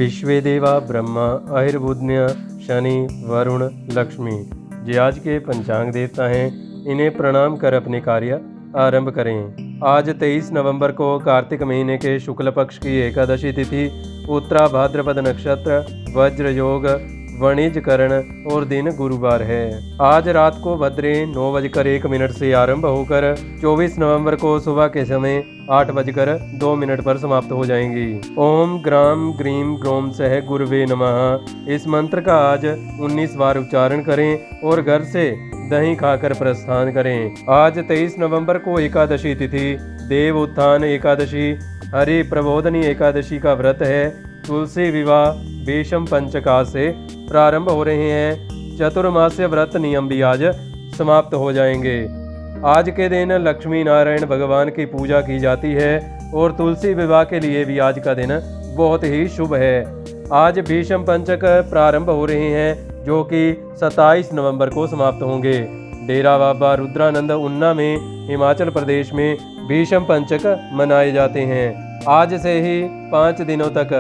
विश्वे देवा ब्रह्मा अहिर्बुध्य शनि वरुण लक्ष्मी ये आज के पंचांग देवता हैं। इन्हें प्रणाम कर अपने कार्य आरंभ करें। आज 23 नवंबर को कार्तिक महीने के शुक्ल पक्ष की एकादशी तिथि, उत्तरा भाद्रपद नक्षत्र, वज्र योग, वणिजकरण और दिन गुरुवार है। आज रात को भद्रे 9:01 से आरंभ होकर 24 नवंबर को सुबह के समय 8:02 पर समाप्त हो जाएंगी। ओम ग्राम ग्रीम ग्रोम सह गुरुवे नमः इस मंत्र का आज 19 बार उच्चारण करें और घर से दही खाकर प्रस्थान करें। आज 23 नवंबर को एकादशी तिथि, देव उत्थान एकादशी, हरि प्रबोधनी एकादशी का व्रत है। तुलसी विवाह भीषम पंचका से प्रारंभ हो रहे हैं। चतुर्मास्य व्रत नियम भी आज समाप्त हो जाएंगे। आज के दिन लक्ष्मी नारायण भगवान की पूजा की जाती है और तुलसी विवाह के लिए भी आज का दिन बहुत ही शुभ है। आज भीषम पंचक प्रारंभ हो रहे हैं जो कि 27 नवंबर को समाप्त होंगे। डेरा बाबा रुद्रानंद उन्ना में हिमाचल प्रदेश में भीषम पंचक मनाए जाते हैं। आज से ही 5 दिनों तक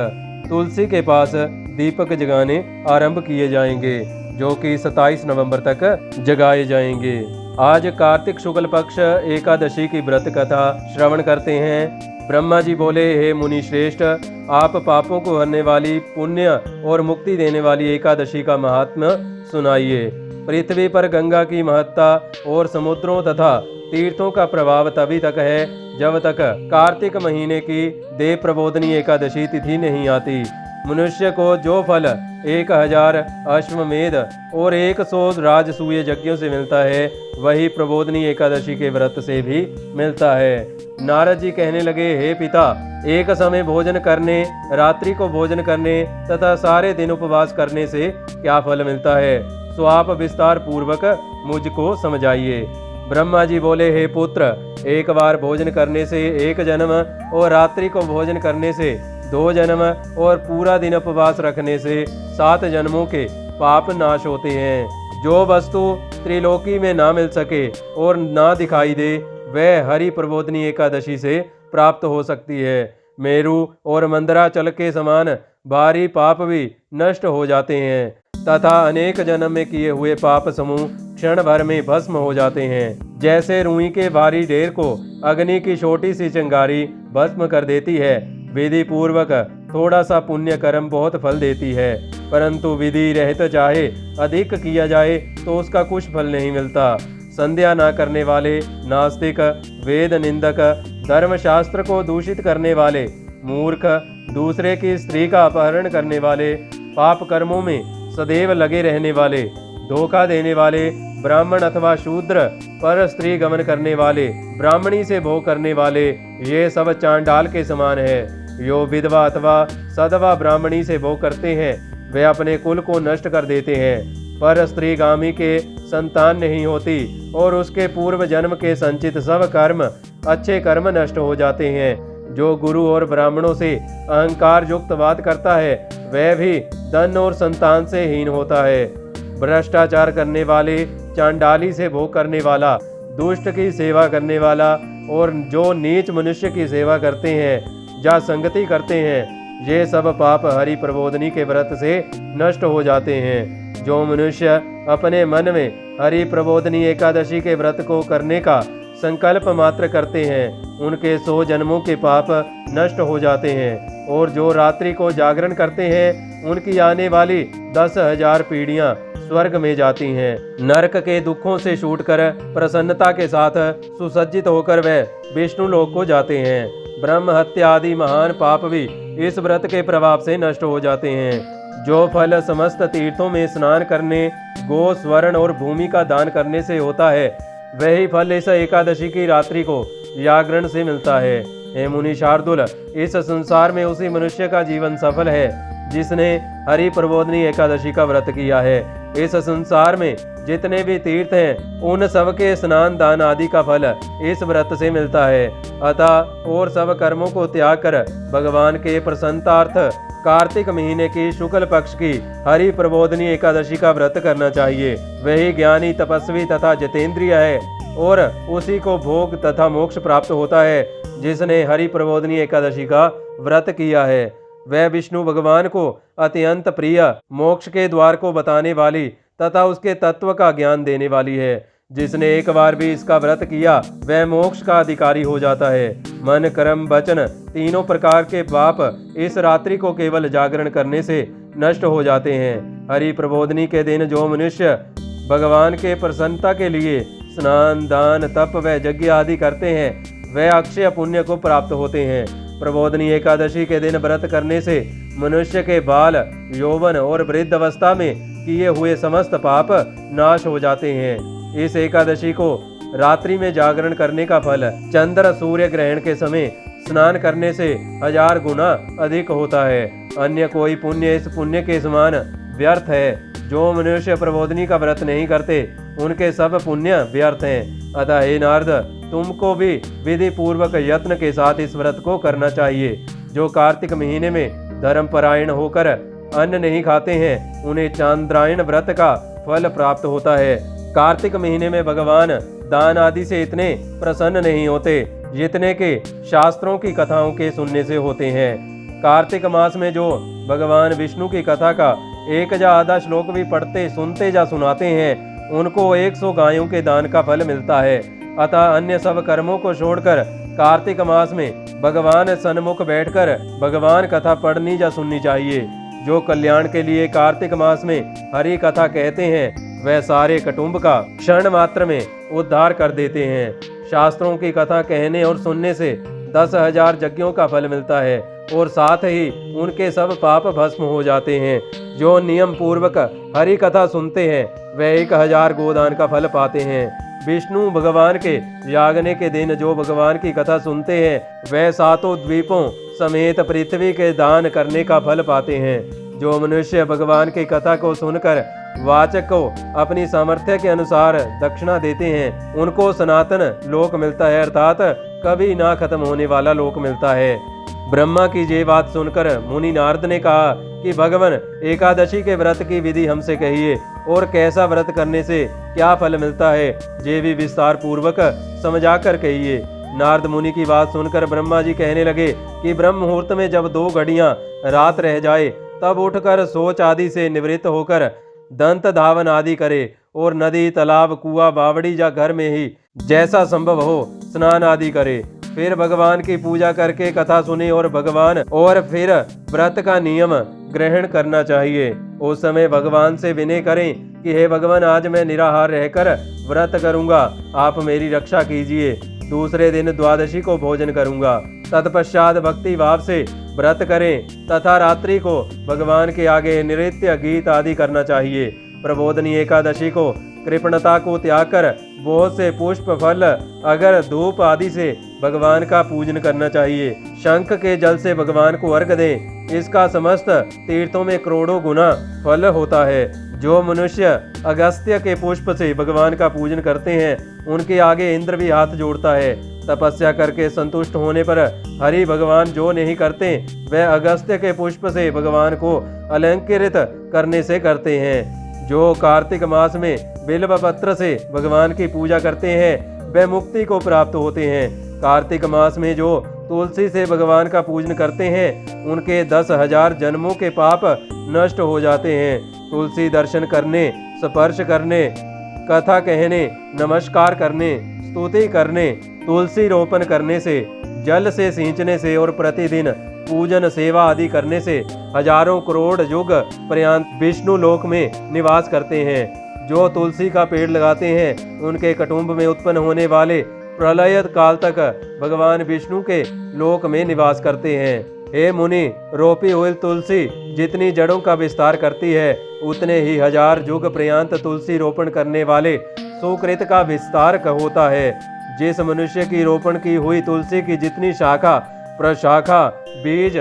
तुलसी के पास दीपक जगाने आरंभ किए जाएंगे जो कि 27 नवंबर तक जगाए जाएंगे। आज कार्तिक शुक्ल पक्ष एकादशी की व्रत कथा श्रवण करते हैं। ब्रह्मा जी बोले, हे मुनि श्रेष्ठ, आप पापों को हरने वाली, पुण्य और मुक्ति देने वाली एकादशी का महात्म्य सुनाइए। पृथ्वी पर गंगा की महत्ता और समुद्रों तथा तीर्थों का प्रभाव तभी तक है जब तक कार्तिक महीने की देव प्रबोधनी एकादशी तिथि नहीं आती। मनुष्य को जो फल 1000 अश्वमेध और 100 राजसूय यज्ञों से मिलता है वही प्रबोधनी एकादशी के व्रत से भी मिलता है। नारद जी कहने लगे, हे पिता, एक समय भोजन करने, रात्रि को भोजन करने तथा सारे दिन उपवास करने से क्या फल मिलता है, सो आप विस्तार पूर्वक मुझको समझाइए। ब्रह्मा जी बोले, हे पुत्र, एक बार भोजन करने से 1 जन्म और रात्रि को भोजन करने से 2 जन्म और पूरा दिन उपवास रखने से 7 जन्मों के पाप नाश होते हैं। जो वस्तु त्रिलोकी में ना मिल सके और ना दिखाई दे वह हरि प्रबोधनी एकादशी से प्राप्त हो सकती है। मेरु और मंदराचल के समान भारी पाप भी नष्ट हो जाते हैं तथा अनेक जन्म में किए हुए पाप समूह क्षण भर में भस्म हो जाते हैं। जैसे रुई के भारी ढेर को अग्नि की छोटी सी चिंगारी भस्म कर देती है, विधि पूर्वक थोड़ा सा पुण्य कर्म बहुत फल देती है, परंतु विधि रहित चाहे अधिक किया जाए तो उसका कुछ फल नहीं मिलता। संध्या ना करने वाले, नास्तिक, वेद निंदक, धर्मशास्त्र को दूषित करने वाले, मूर्ख, दूसरे की स्त्री का अपहरण करने वाले, पाप कर्मों में सदैव लगे रहने वाले, धोखा देने वाले, ब्राह्मण अथवा शूद्र पर स्त्री गमन करने वाले, ब्राह्मणी से भोग करने वाले, ये सब चांडाल के समान है। जो विधवा अथवा सधवा ब्राह्मणी से भोग करते हैं वे अपने कुल को नष्ट कर देते हैं, पर स्त्रीगामी के संतान नहीं होती और उसके पूर्व जन्म के संचित सब कर्म, अच्छे कर्म नष्ट हो जाते हैं। जो गुरु और ब्राह्मणों से अहंकार युक्त बात करता है वह भी धन और संतान से हीन होता है। भ्रष्टाचार करने वाले, चांडाली से भोग करने वाला, दुष्ट की सेवा करने वाला और जो नीच मनुष्य की सेवा करते हैं, जा संगति करते हैं, ये सब पाप हरि प्रबोधनी के व्रत से नष्ट हो जाते हैं। जो मनुष्य अपने मन में हरि प्रबोधनी एकादशी के व्रत को करने का संकल्प मात्र करते हैं उनके 100 जन्मों के पाप नष्ट हो जाते हैं और जो रात्रि को जागरण करते हैं उनकी आने वाली 10,000 पीढ़ियां स्वर्ग में जाती हैं। नरक के दुखों से छूटकर प्रसन्नता के साथ सुसज्जित होकर वे विष्णु लोक को जाते हैं। ब्रह्म हत्या आदि महान पाप भी इस व्रत के प्रभाव से नष्ट हो जाते हैं। जो फल समस्त तीर्थों में स्नान करने, गो, स्वर्ण और भूमि का दान करने से होता है वही फल इस एकादशी की रात्रि को जागरण से मिलता है। हे मुनि शार्दुल, इस संसार में उसी मनुष्य का जीवन सफल है जिसने हरि प्रबोधनी एकादशी का व्रत किया है। इस संसार में जितने भी तीर्थ हैं उन सब के स्नान दान आदि का फल इस व्रत से मिलता है। अतः और सब कर्मों को त्याग कर भगवान के प्रसन्नतार्थ कार्तिक महीने की शुक्ल पक्ष की हरि प्रबोधनी एकादशी का व्रत करना चाहिए। वही ज्ञानी, तपस्वी तथा जितेंद्रिय है और उसी को भोग तथा मोक्ष प्राप्त होता है जिसने हरि प्रबोधनी एकादशी का व्रत किया है। वह विष्णु भगवान को अत्यंत प्रिय, मोक्ष के द्वार को बताने वाली तथा उसके तत्व का ज्ञान देने वाली है। जिसने एक बार भी इसका व्रत किया वह मोक्ष का अधिकारी हो जाता है। मन, कर्म, वचन तीनों प्रकार के पाप इस रात्रि को केवल जागरण करने से नष्ट हो जाते हैं। हरि प्रबोधनी के दिन जो मनुष्य भगवान के प्रसन्नता के लिए स्नान, दान, तप व यज्ञ आदि करते हैं वह अक्षय पुण्य को प्राप्त होते हैं। प्रबोधनी एकादशी के दिन व्रत करने से मनुष्य के बाल, यौवन और वृद्ध अवस्था में किए हुए समस्त पाप नाश हो जाते हैं। इस एकादशी को रात्रि में जागरण करने का फल चंद्र सूर्य ग्रहण के समय स्नान करने से 1000 गुना अधिक होता है। अन्य कोई पुण्य इस पुण्य के समान व्यर्थ है। जो मनुष्य प्रबोधनी का व्रत नहीं करते उनके सब पुण्य व्यर्थ हैं। अतः हे नारद, तुमको भी विधि पूर्वक यत्न के साथ इस व्रत को करना चाहिए। जो कार्तिक महीने में धर्मपरायण होकर अन्न नहीं खाते हैं उन्हें चांद्रायण व्रत का फल प्राप्त होता है। कार्तिक महीने में भगवान दान आदि से इतने प्रसन्न नहीं होते जितने के शास्त्रों की कथाओं के सुनने से होते हैं। कार्तिक मास में जो भगवान विष्णु की कथा का एक या आधा श्लोक भी पढ़ते, सुनते या सुनाते हैं उनको 100 गायों के दान का फल मिलता है। अतः अन्य सब कर्मों को छोड़कर कार्तिक मास में भगवान सन्मुख बैठकर भगवान कथा पढ़नी या सुननी चाहिए। जो कल्याण के लिए कार्तिक मास में हरि कथा कहते हैं वह सारे कुटुंब का क्षण मात्र में उद्धार कर देते हैं। शास्त्रों की कथा कहने और सुनने से 10,000 यज्ञों का फल मिलता है और साथ ही उनके सब पाप भस्म हो जाते हैं। जो नियम पूर्वक हरि कथा सुनते हैं वह 1000 गोदान का फल पाते हैं। विष्णु भगवान के यागने के दिन जो भगवान की कथा सुनते हैं वह 7 द्वीपों समेत पृथ्वी के दान करने का फल पाते हैं। जो मनुष्य भगवान की कथा को सुनकर वाचक को अपनी सामर्थ्य के अनुसार दक्षिणा देते हैं उनको सनातन लोक मिलता है, अर्थात कभी ना खत्म होने वाला लोक मिलता है। ब्रह्मा की ये बात सुनकर मुनि नारद ने कहा कि भगवान, एकादशी के व्रत की विधि हमसे कहिए और कैसा व्रत करने से क्या फल मिलता है ये भी विस्तार पूर्वक समझाकर कहिए। नारद मुनि की बात सुनकर ब्रह्मा जी कहने लगे कि ब्रह्म मुहूर्त में जब 2 घड़ियां रात रह जाए तब उठकर शौच आदि से निवृत्त होकर दंत धावन आदि करे और नदी, तालाब, कुआं, बावड़ी या घर में ही जैसा संभव हो स्नान आदि करे। फिर भगवान की पूजा करके कथा सुने और फिर व्रत का नियम ग्रहण करना चाहिए। उस समय भगवान से विनय करें कि हे भगवान, आज मैं निराहार रहकर व्रत करूंगा, आप मेरी रक्षा कीजिए। दूसरे दिन द्वादशी को भोजन करूंगा। तत्पश्चात भक्ति भाव से व्रत करें तथा रात्रि को भगवान के आगे नृत्य, गीत आदि करना चाहिए। प्रबोधनी एकादशी को कृपणता को त्याग कर बहुत से पुष्प, फल, अगर धूप आदि से भगवान का पूजन करना चाहिए। शंख के जल से भगवान को अर्घ दें, इसका समस्त तीर्थों में करोड़ों गुना फल होता है। जो मनुष्य अगस्त्य के पुष्प से भगवान का पूजन करते हैं उनके आगे इंद्र भी हाथ जोड़ता है। तपस्या करके संतुष्ट होने पर हरि भगवान जो नहीं करते वह अगस्त्य के पुष्प से भगवान को अलंकृत करने से करते हैं। जो कार्तिक मास में बिल्व पत्र से भगवान की पूजा करते हैं वह मुक्ति को प्राप्त होते हैं। कार्तिक मास में जो तुलसी से भगवान का पूजन करते हैं उनके 10,000 जन्मों के पाप नष्ट हो जाते हैं। तुलसी दर्शन करने, स्पर्श करने, कथा कहने, नमस्कार करने, स्तुति करने, तुलसी रोपण करने से, जल से सींचने से और प्रतिदिन पूजन सेवा आदि करने से हजारों करोड़ युग पर्यंत विष्णु लोक में निवास करते हैं। जो तुलसी का पेड़ लगाते हैं उनके कुटुंब में उत्पन्न होने वाले प्रलय काल तक भगवान विष्णु के लोक में निवास करते हैं। हे मुनि, रोपी हुई तुलसी जितनी जड़ों का विस्तार करती है उतने ही 1000 युग पर्यंत तुलसी रोपण करने वाले सुकृत का विस्तार होता है। जिस मनुष्य की रोपण की हुई तुलसी की जितनी शाखा, प्रशाखा, बीज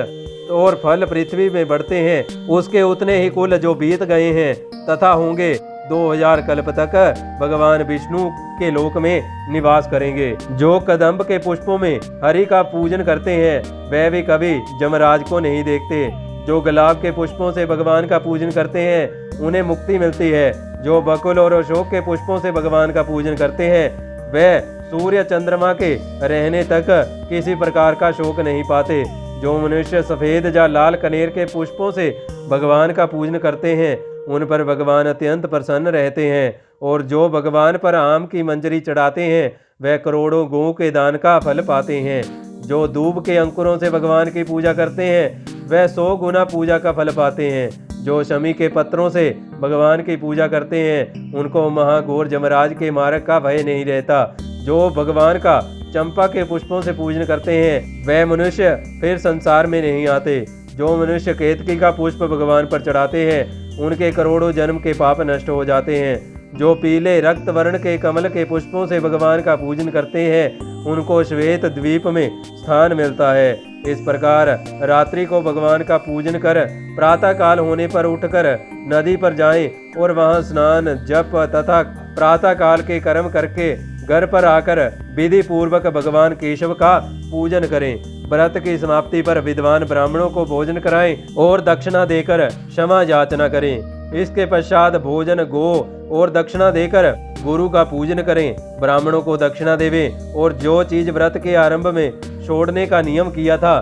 और फल पृथ्वी में बढ़ते हैं उसके उतने ही कुल जो बीत गए हैं तथा होंगे 2000 कल्प तक भगवान विष्णु के लोक में निवास करेंगे। जो कदम्ब के पुष्पों में हरि का पूजन करते हैं वह भी कभी जमराज को नहीं देखते। जो गुलाब के पुष्पों से भगवान का पूजन करते हैं उन्हें मुक्ति मिलती है। जो बकुल और अशोक के पुष्पों से भगवान का पूजन करते हैं वह सूर्य चंद्रमा के रहने तक किसी प्रकार का शोक नहीं पाते। जो मनुष्य सफ़ेद या लाल कनेर के पुष्पों से भगवान का पूजन करते हैं उन पर भगवान अत्यंत प्रसन्न रहते हैं। और जो भगवान पर आम की मंजरी चढ़ाते हैं वह करोड़ों गौ के दान का फल पाते हैं। जो दूब के अंकुरों से भगवान की पूजा करते हैं वह 100 गुना पूजा का फल पाते हैं। जो शमी के पत्रों से भगवान की पूजा करते हैं उनको महाघोर जमराज के मार्ग का भय नहीं रहता। जो भगवान का चंपा के पुष्पों से पूजन करते हैं वह मनुष्य फिर संसार में नहीं आते। जो मनुष्य केतकी का पुष्प भगवान पर चढ़ाते हैं उनके करोड़ों जन्म के पाप नष्ट हो जाते हैं। जो पीले रक्त वर्ण के कमल के पुष्पों से भगवान का पूजन करते हैं उनको श्वेत द्वीप में स्थान मिलता है। इस प्रकार रात्रि को भगवान का पूजन कर प्रातः काल होने पर उठकर नदी पर जाएं और वहां स्नान जप तथा प्रातः काल के कर्म करके घर पर आकर विधि पूर्वक भगवान केशव का पूजन करें। व्रत की समाप्ति पर विद्वान ब्राह्मणों को भोजन कराएं और दक्षिणा देकर क्षमा याचना करें। इसके पश्चात भोजन गो और दक्षिणा देकर गुरु का पूजन करें। ब्राह्मणों को दक्षिणा देवें और जो चीज व्रत के आरंभ में छोड़ने का नियम किया था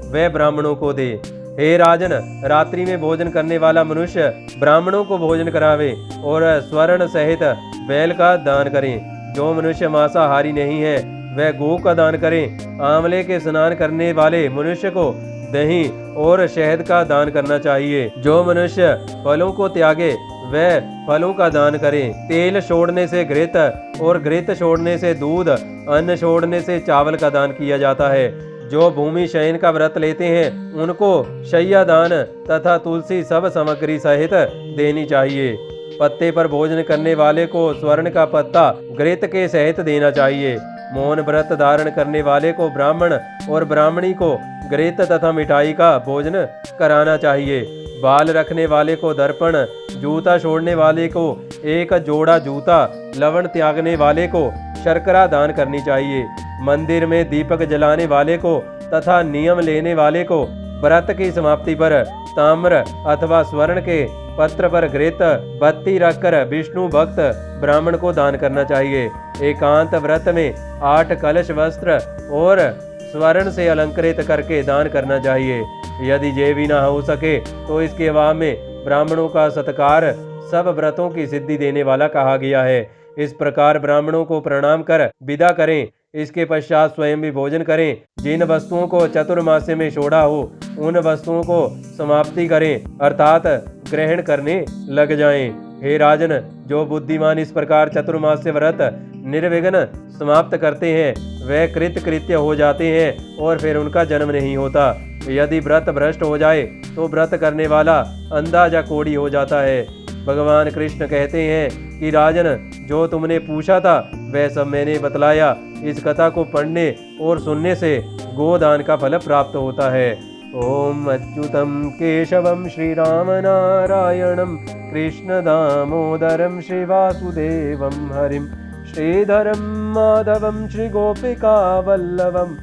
वह ब्राह्मणों को दे। हे राजन, रात्रि में भोजन करने वाला मनुष्य ब्राह्मणों को भोजन करावे और स्वर्ण सहित बैल का दान करें। जो मनुष्य मांसाहारी नहीं है वह गो का दान करें। आंवले के स्नान करने वाले मनुष्य को दही और शहद का दान करना चाहिए। जो मनुष्य फलों को त्यागे वह फलों का दान करे। तेल छोड़ने से घृत और घृत छोड़ने से दूध, अन्न छोड़ने से चावल का दान किया जाता है। जो भूमि शयन का व्रत लेते हैं उनको शय्या दान तथा तुलसी सब सामग्री सहित देनी चाहिए। पत्ते पर भोजन करने वाले को स्वर्ण का पत्ता घृत के सहित देना चाहिए। मौन व्रत धारण करने वाले को ब्राह्मण और ब्राह्मणी को घृत तथा मिठाई का भोजन कराना चाहिए। बाल रखने वाले को दर्पण, जूता छोड़ने वाले को एक जोड़ा जूता, लवण त्यागने वाले को शर्करा दान करनी चाहिए। मंदिर में दीपक जलाने वाले को तथा नियम लेने वाले को व्रत की समाप्ति पर ताम्र अथवा स्वर्ण के पत्र पर घृत बत्ती रखकर विष्णु भक्त ब्राह्मण को दान करना चाहिए। एकांत व्रत में 8 कलश वस्त्र और स्वर्ण से अलंकृत करके दान करना चाहिए। यदि ये भी ना हो सके तो इसके अभाव में ब्राह्मणों का सत्कार सब व्रतों की सिद्धि देने वाला कहा गया है। इस प्रकार ब्राह्मणों को प्रणाम कर विदा करें। इसके पश्चात स्वयं भी भोजन करें। जिन वस्तुओं को चतुर्मास्य में छोड़ा हो उन वस्तुओं को समाप्ति करें अर्थात ग्रहण करने लग जाएं। हे राजन, जो बुद्धिमान इस प्रकार चतुर्मास्य व्रत निर्विघ्न समाप्त करते हैं वह कृत्य हो जाते हैं और फिर उनका जन्म नहीं होता। यदि व्रत भ्रष्ट हो जाए तो व्रत करने वाला अंधा या कोढ़ी हो जाता है। भगवान कृष्ण कहते हैं कि राजन, जो तुमने पूछा था वह सब मैंने बतलाया। इस कथा को पढ़ने और सुनने से गोदान का फल प्राप्त होता है। ओम अच्युतम केशवम श्री राम नारायणम कृष्ण दामोदरम श्री वासुदेवम हरिम श्रीधरम माधवम श्री गोपिका वल्लभम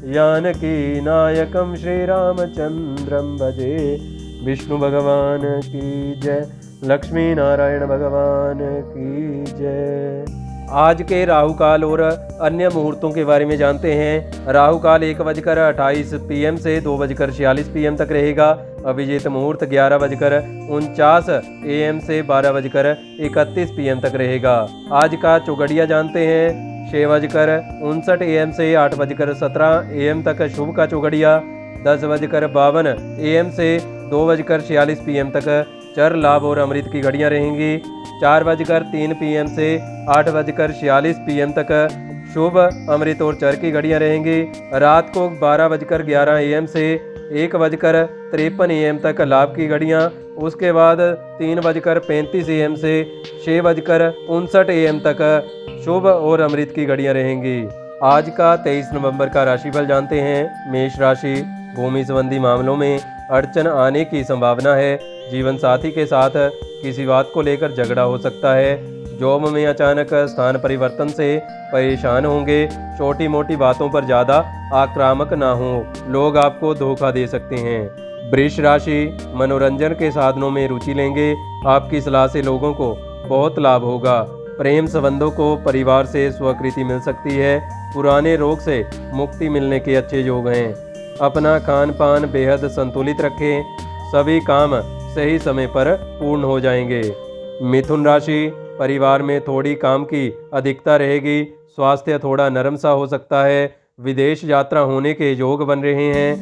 जानकी नायकम श्री रामचंद्रम भजे। विष्णु भगवान की जय, लक्ष्मी नारायण भगवान की जय। आज के राहु काल और अन्य मुहूर्तों के बारे में जानते हैं। राहु काल 1:28 PM से 2:46 PM तक रहेगा। अभिजीत मुहूर्त 11:49 AM से 12:31 PM तक रहेगा। आज का चौगड़िया जानते हैं। 6:59 AM से 8:17 AM तक शुभ का चौगड़िया। 10:52 AM से 2:46 PM तक चर लाभ और अमृत की घड़ियां रहेंगी। 4:03 PM से 8:46 PM तक शुभ, अमृत और चर की घड़ियां रहेंगी। रात को 12:11 AM से 1:53 AM तक लाभ की घड़ियां। उसके बाद 3:35 AM से 6:59 AM तक शुभ और अमृत की घड़ियां रहेंगी। आज का 23 नवंबर का राशिफल जानते हैं। मेष राशि, भूमि संबंधी मामलों में अड़चन आने की संभावना है। जीवन साथी के साथ किसी बात को लेकर झगड़ा हो सकता है। जॉब में अचानक स्थान परिवर्तन से परेशान होंगे। छोटी मोटी बातों पर ज़्यादा आक्रामक ना हो, लोग आपको धोखा दे सकते हैं। वृष राशि, मनोरंजन के साधनों में रुचि लेंगे। आपकी सलाह से लोगों को बहुत लाभ होगा। प्रेम संबंधों को परिवार से स्वीकृति मिल सकती है। पुराने रोग से मुक्ति मिलने के अच्छे योग हैं। अपना खान पान बेहद संतुलित रखें, सभी काम सही समय पर पूर्ण हो जाएंगे। मिथुन राशि, परिवार में थोड़ी काम की अधिकता रहेगी, स्वास्थ्य थोड़ा नरम सा हो सकता है, विदेश यात्रा होने के योग बन रहे हैं,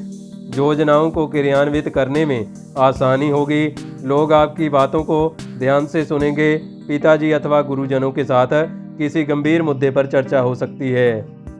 योजनाओं को क्रियान्वित करने में आसानी होगी, लोग आपकी बातों को ध्यान से सुनेंगे, पिताजी अथवा गुरुजनों के साथ किसी गंभीर मुद्दे पर चर्चा हो सकती है।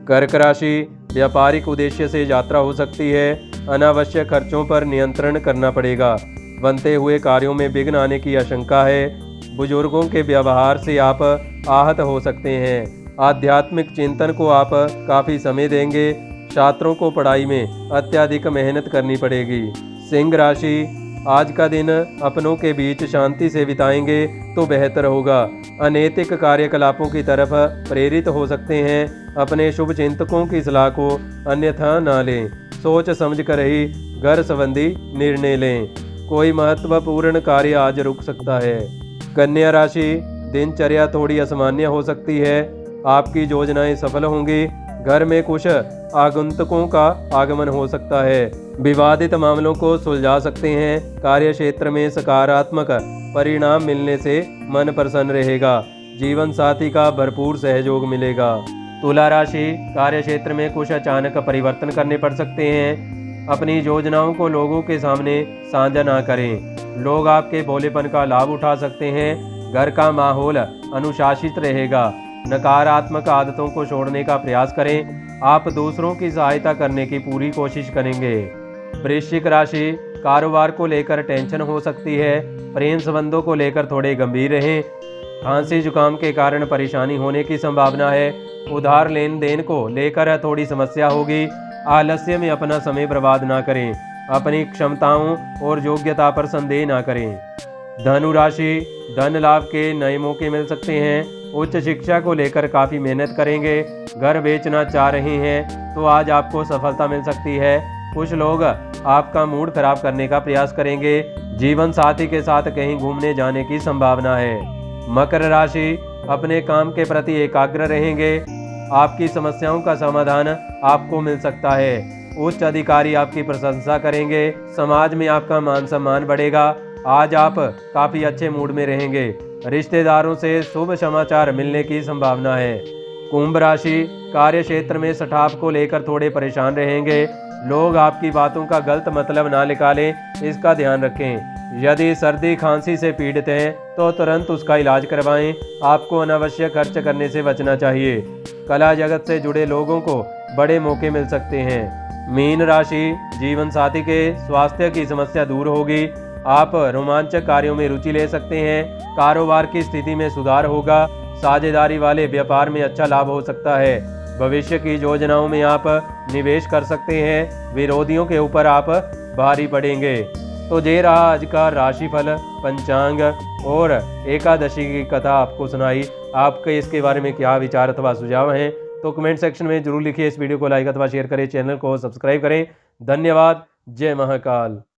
कर्क राशि, व्यापारिक उद्देश्य से यात्रा हो सकती है, अनावश्यक खर्चों पर नियंत्रण करना पड़ेगा, बनते हुए कार्यों में विघ्न आने की आशंका है, बुजुर्गों के व्यवहार से आप आहत हो सकते हैं, आध्यात्मिक चिंतन को आप काफ़ी समय देंगे, छात्रों को पढ़ाई में अत्यधिक मेहनत करनी पड़ेगी। सिंह राशि, आज का दिन अपनों के बीच शांति से बिताएंगे तो बेहतर होगा, अनैतिक कार्यकलापों की तरफ प्रेरित हो सकते हैं, अपने शुभ चिंतकों की सलाह को अन्यथा न लें, सोच समझ कर ही घर संबंधी निर्णय लें, कोई महत्वपूर्ण कार्य आज रुक सकता है। कन्या राशि, दिनचर्या थोड़ी असामान्य हो सकती है, आपकी योजनाएं सफल होंगी, घर में कुछ आगंतुकों का आगमन हो सकता है, विवादित मामलों को सुलझा सकते हैं, कार्य क्षेत्र में सकारात्मक परिणाम मिलने से मन प्रसन्न रहेगा, जीवन साथी का भरपूर सहयोग मिलेगा। तुला राशि, कार्य क्षेत्र में कुछ अचानक परिवर्तन करने पड़ सकते हैं, अपनी योजनाओं को लोगों के सामने साझा ना करें, लोग आपके भोलेपन का लाभ उठा सकते हैं, घर का माहौल अनुशासित रहेगा, नकारात्मक आदतों को छोड़ने का प्रयास करें, आप दूसरों की सहायता करने की पूरी कोशिश करेंगे। वृश्चिक राशि, कारोबार को लेकर टेंशन हो सकती है, प्रेम संबंधों को लेकर थोड़े गंभीर रहें, खांसी जुकाम के कारण परेशानी होने की संभावना है, उधार लेन देन को लेकर थोड़ी समस्या होगी, आलस्य में अपना समय बर्बाद ना करें, अपनी क्षमताओं और योग्यता पर संदेह ना करें। धनु राशि, धन लाभ के नए मौके मिल सकते हैं, उच्च शिक्षा को लेकर काफ़ी मेहनत करेंगे, घर बेचना चाह रहे हैं तो आज आपको सफलता मिल सकती है, कुछ लोग आपका मूड खराब करने का प्रयास करेंगे, जीवन साथी के साथ कहीं घूमने जाने की संभावना है। मकर राशि, अपने काम के प्रति एकाग्र रहेंगे, आपकी समस्याओं का समाधान आपको मिल सकता है, उच्च अधिकारी आपकी प्रशंसा करेंगे, समाज में आपका मान सम्मान बढ़ेगा, आज आप काफ़ी अच्छे मूड में रहेंगे, रिश्तेदारों से शुभ समाचार मिलने की संभावना है। कुंभ राशि, कार्य क्षेत्र में स्टाफ को लेकर थोड़े परेशान रहेंगे, लोग आपकी बातों का गलत मतलब ना निकालें, इसका ध्यान रखें, यदि सर्दी खांसी से पीड़ित हैं तो तुरंत उसका इलाज करवाएं, आपको अनावश्यक खर्च करने से बचना चाहिए, कला जगत से जुड़े लोगों को बड़े मौके मिल सकते हैं। मीन राशि, जीवन साथी के स्वास्थ्य की समस्या दूर होगी, आप रोमांचक कार्यों में रुचि ले सकते हैं, कारोबार की स्थिति में सुधार होगा, साझेदारी वाले व्यापार में अच्छा लाभ हो सकता है, भविष्य की योजनाओं में आप निवेश कर सकते हैं, विरोधियों के ऊपर आप भारी पड़ेंगे। तो ये रहा आज का राशिफल, पंचांग और एकादशी की कथा आपको सुनाई, आपके इसके बारे में क्या विचार अथवा सुझाव हैं तो कमेंट सेक्शन में जरूर लिखिए, इस वीडियो को लाइक अथवा शेयर करें, चैनल को सब्सक्राइब करें। धन्यवाद। जय महाकाल।